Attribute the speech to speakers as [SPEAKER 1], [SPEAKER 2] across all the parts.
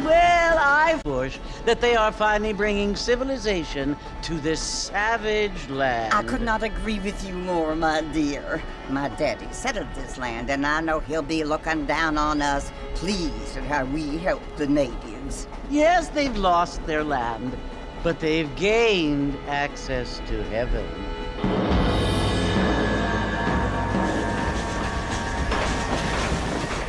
[SPEAKER 1] Well, I wish that they are finally bringing civilization to this savage land.
[SPEAKER 2] I could not agree with you more, my dear. My daddy settled this land, and I know he'll be looking down on us, pleased at how we help the natives.
[SPEAKER 1] Yes, they've lost their land, but they've gained access to heaven.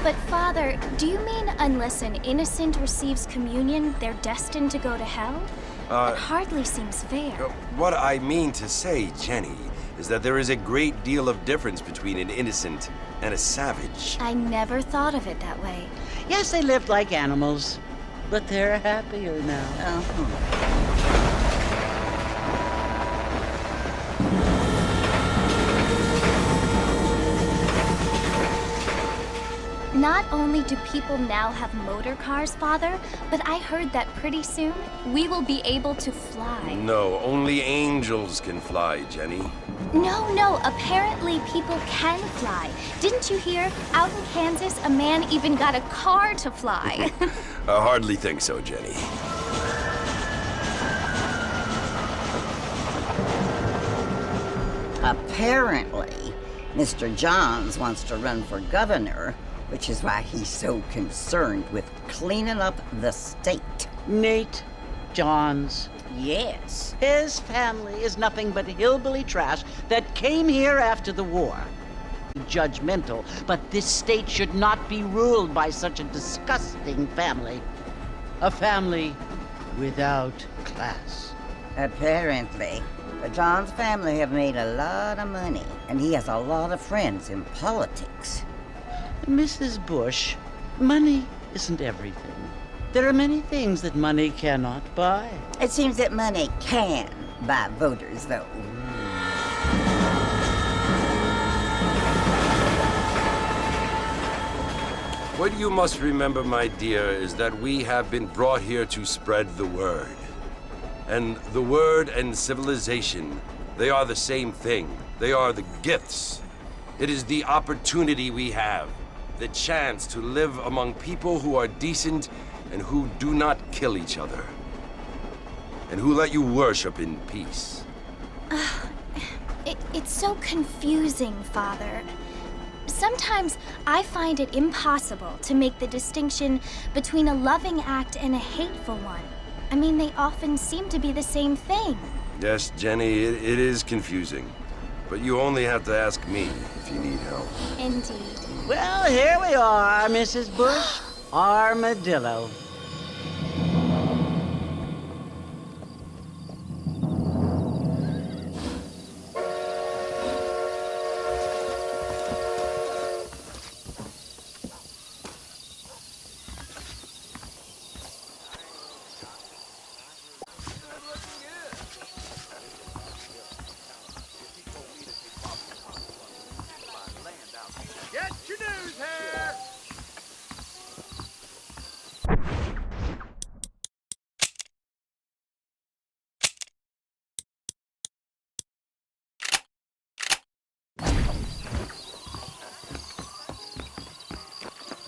[SPEAKER 3] But Father, do you mean unless an innocent receives communion, they're destined to go to hell? That hardly seems fair.
[SPEAKER 4] What I mean to say, Jenny, is that there is a great deal of difference between an innocent and a savage.
[SPEAKER 3] I never thought of it that way.
[SPEAKER 1] Yes, they lived like animals, but they're happier now.
[SPEAKER 3] Not only do people now have motor cars, Father, but I heard that pretty soon we will be able to fly.
[SPEAKER 4] No, only angels can fly, Jenny.
[SPEAKER 3] No, apparently people can fly. Didn't you hear? Out in Kansas, a man even got a car to fly.
[SPEAKER 4] I hardly think so, Jenny.
[SPEAKER 2] Apparently, Mr. Johns wants to run for governor, which is why he's so concerned with cleaning up the state.
[SPEAKER 1] Nate Johns.
[SPEAKER 2] Yes.
[SPEAKER 1] His family is nothing but hillbilly trash that came here after the war. Judgmental, but this state should not be ruled by such a disgusting family. A family without class.
[SPEAKER 2] Apparently. The Johns family have made a lot of money, and he has a lot of friends in politics.
[SPEAKER 1] Mrs. Bush, money isn't everything. There are many things that money cannot buy.
[SPEAKER 2] It seems that money can buy voters, though.
[SPEAKER 4] What you must remember, my dear, is that we have been brought here to spread the word. And the word and civilization, they are the same thing. They are the gifts. It is the opportunity we have, the chance to live among people who are decent and who do not kill each other, and who let you worship in peace.
[SPEAKER 3] It's so confusing, Father. Sometimes I find it impossible to make the distinction between a loving act and a hateful one. I mean, they often seem to be the same thing.
[SPEAKER 4] Yes, Jenny, it is confusing. But you only have to ask me if you need help.
[SPEAKER 3] Indeed.
[SPEAKER 1] Well, here we are, Mrs. Bush. Armadillo.
[SPEAKER 5] Get your news here!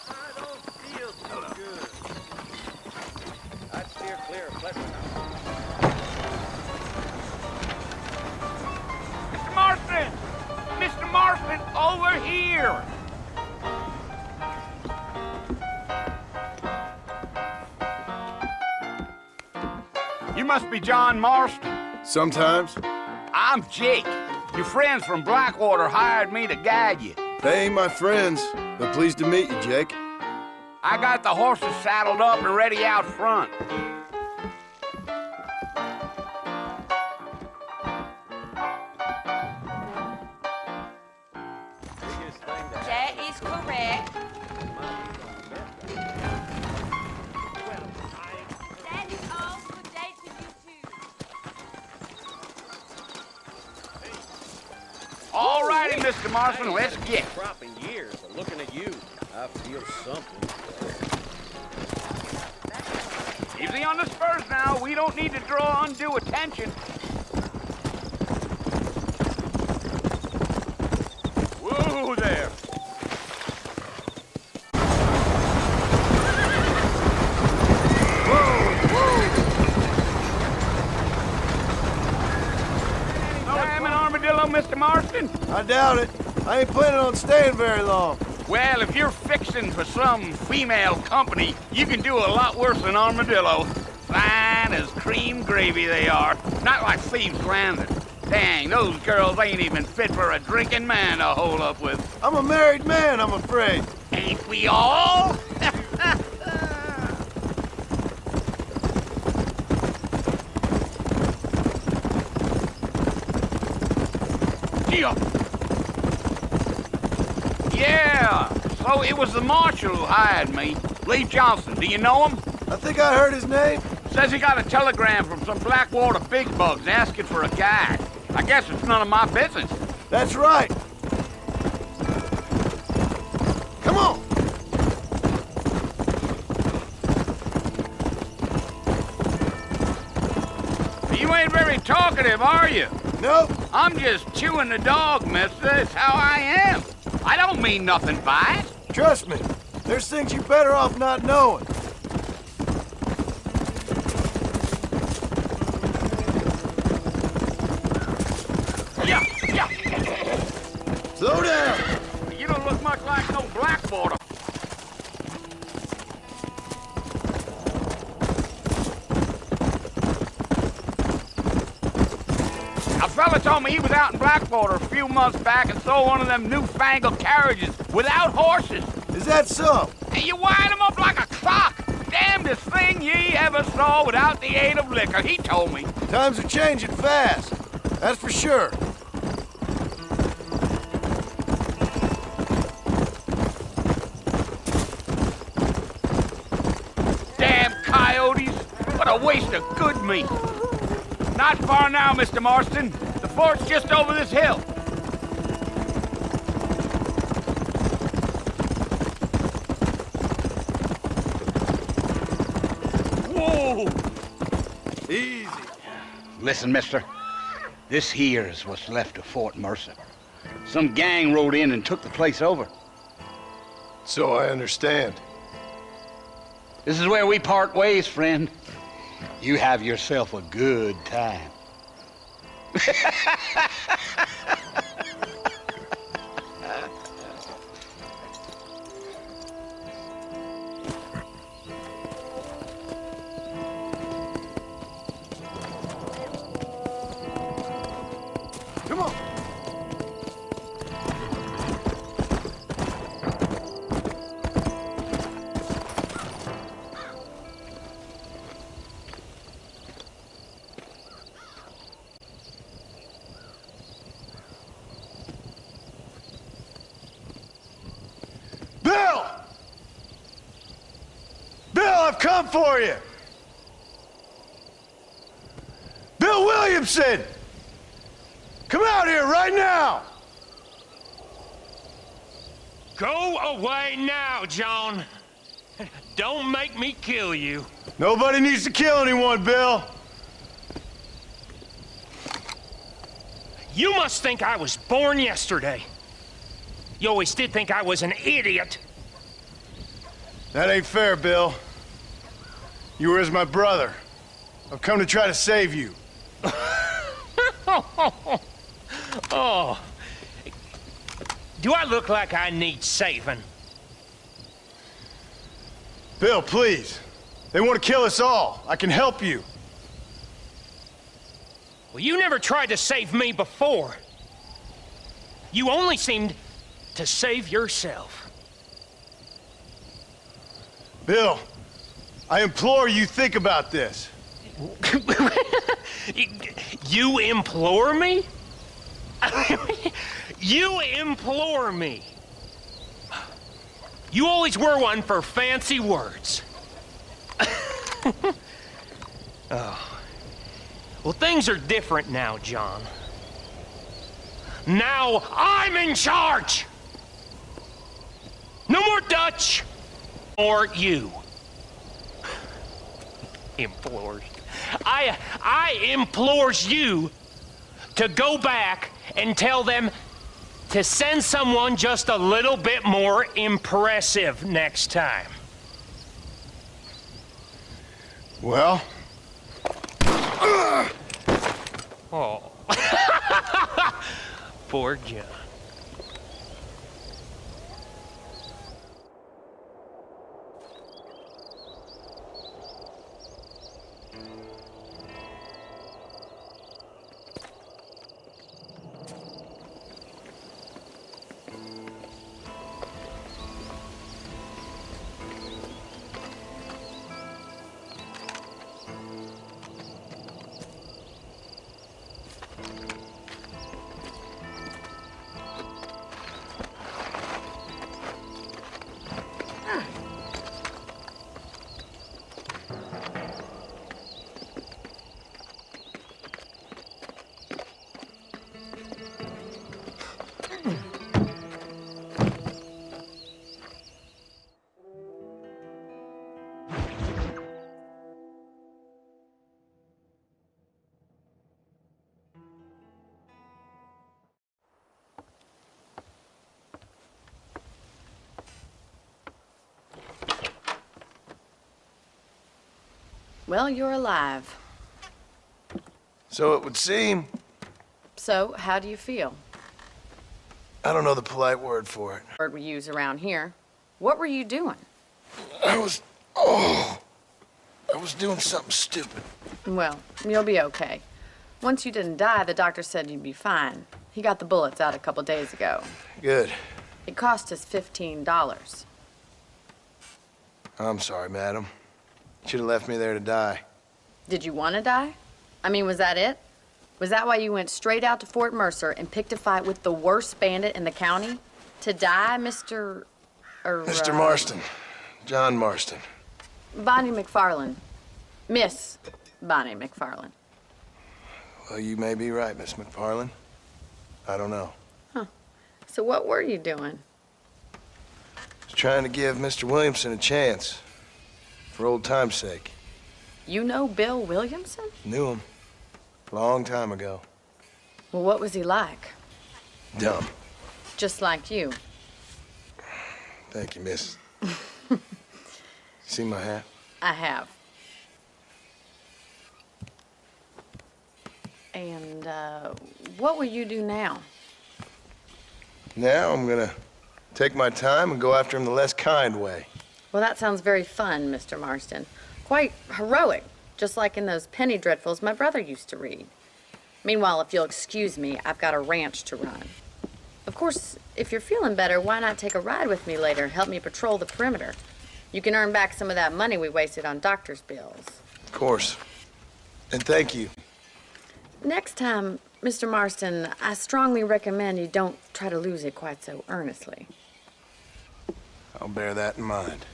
[SPEAKER 5] I don't feel too good. I'd steer clear of Pleasant now. Mr. Marston! Mr. Marston, over here! You must be John Marston.
[SPEAKER 6] Sometimes.
[SPEAKER 5] I'm Jake. Your friends from Blackwater hired me to guide you.
[SPEAKER 6] They ain't my friends, but pleased to meet you, Jake.
[SPEAKER 5] I got the horses saddled up and ready out front.
[SPEAKER 7] That is correct. That is all. Good day to you too.
[SPEAKER 5] All righty, Mr. Marston, let's get.
[SPEAKER 8] Crop in years, but looking at you, I feel something.
[SPEAKER 5] Easy on the spurs now. We don't need to draw undue attention. Whoa there. Marston?
[SPEAKER 6] I doubt it. I ain't planning on staying very long.
[SPEAKER 5] Well, if you're fixing for some female company, you can do a lot worse than Armadillo. Fine as cream gravy they are. Not like Thieves Landing. Dang, those girls ain't even fit for a drinking man to hole up with.
[SPEAKER 6] I'm a married man, I'm afraid.
[SPEAKER 5] Ain't we all? Yeah, so it was the marshal who hired me. Lee Johnson, do you know him?
[SPEAKER 6] I think I heard his name.
[SPEAKER 5] Says he got a telegram from some Blackwater big bugs asking for a guide. I guess it's none of my business.
[SPEAKER 6] That's right. Come on.
[SPEAKER 5] You ain't very talkative, are you?
[SPEAKER 6] Nope.
[SPEAKER 5] I'm just chewing the dog, mister. That's how I am. I don't mean nothing by it.
[SPEAKER 6] Trust me. There's things you're better off not knowing.
[SPEAKER 5] Yeah, yeah.
[SPEAKER 6] Slow down.
[SPEAKER 5] You don't look much like no Blackwater. A fella told me he was out in Blackwater a few months back and saw one of them newfangled carriages without horses.
[SPEAKER 6] Is that so?
[SPEAKER 5] And you wind them up like a clock. Damnedest thing ye ever saw without the aid of liquor, he told me.
[SPEAKER 6] Times are changing fast. That's for sure.
[SPEAKER 5] Damn coyotes. What a waste of good meat. Not far now, Mr. Marston. The fort's just over this hill. Whoa!
[SPEAKER 6] Easy.
[SPEAKER 5] Listen, mister. This here is what's left of Fort Mercer. Some gang rode in and took the place over.
[SPEAKER 6] So I understand.
[SPEAKER 5] This is where we part ways, friend. You have yourself a good time.
[SPEAKER 6] Come on. Bill! Bill, I've come for you! Bill Williamson! Come out here right now!
[SPEAKER 9] Go away now, John. Don't make me kill you.
[SPEAKER 6] Nobody needs to kill anyone, Bill.
[SPEAKER 9] You must think I was born yesterday. You always did think I was an idiot.
[SPEAKER 6] That ain't fair, Bill. You were as my brother. I've come to try to save you.
[SPEAKER 9] Oh. Do I look like I need saving?
[SPEAKER 6] Bill, please. They want to kill us all. I can help you.
[SPEAKER 9] Well, you never tried to save me before. You only seemed to save yourself.
[SPEAKER 6] Bill, I implore you think about this.
[SPEAKER 9] You implore me? You implore me. You always were one for fancy words. Oh. Well, things are different now, John. Now I'm in charge! No more Dutch or you. Implores. I implores you to go back and tell them to send someone just a little bit more impressive next time.
[SPEAKER 6] Well?
[SPEAKER 9] Oh. poor John.
[SPEAKER 10] Well, you're alive.
[SPEAKER 6] So it would seem.
[SPEAKER 10] So, how do you feel?
[SPEAKER 6] I don't know the polite word for it.
[SPEAKER 10] Word we use around here. What were you doing?
[SPEAKER 6] I was doing something stupid.
[SPEAKER 10] Well, you'll be okay. Once you didn't die, the doctor said you'd be fine. He got the bullets out a couple days ago.
[SPEAKER 6] Good.
[SPEAKER 10] It cost us $15.
[SPEAKER 6] I'm sorry, madam. Should have left me there to die.
[SPEAKER 10] Did you want to die? I mean, was that it? Was that why you went straight out to Fort Mercer and picked a fight with the worst bandit in the county? To die, Mr.
[SPEAKER 6] Mr. Marston. John Marston.
[SPEAKER 10] Bonnie McFarland. Miss Bonnie McFarland.
[SPEAKER 6] Well, you may be right, Miss McFarland. I don't know.
[SPEAKER 10] So what were you doing?
[SPEAKER 6] I was trying to give Mr. Williamson a chance. For old time's sake.
[SPEAKER 10] You know Bill Williamson?
[SPEAKER 6] Knew him. Long time ago.
[SPEAKER 10] Well, what was he like?
[SPEAKER 6] Dumb.
[SPEAKER 10] Just like you.
[SPEAKER 6] Thank you, miss. See my hat?
[SPEAKER 10] I have. And, what will you do now?
[SPEAKER 6] Now I'm gonna take my time and go after him the less kind way.
[SPEAKER 10] Well, that sounds very fun, Mr. Marston. Quite heroic, just like in those penny dreadfuls my brother used to read. Meanwhile, if you'll excuse me, I've got a ranch to run. Of course, if you're feeling better, why not take a ride with me later and help me patrol the perimeter? You can earn back some of that money we wasted on doctor's bills.
[SPEAKER 6] Of course. And thank you.
[SPEAKER 10] Next time, Mr. Marston, I strongly recommend you don't try to lose it quite so earnestly.
[SPEAKER 6] I'll bear that in mind.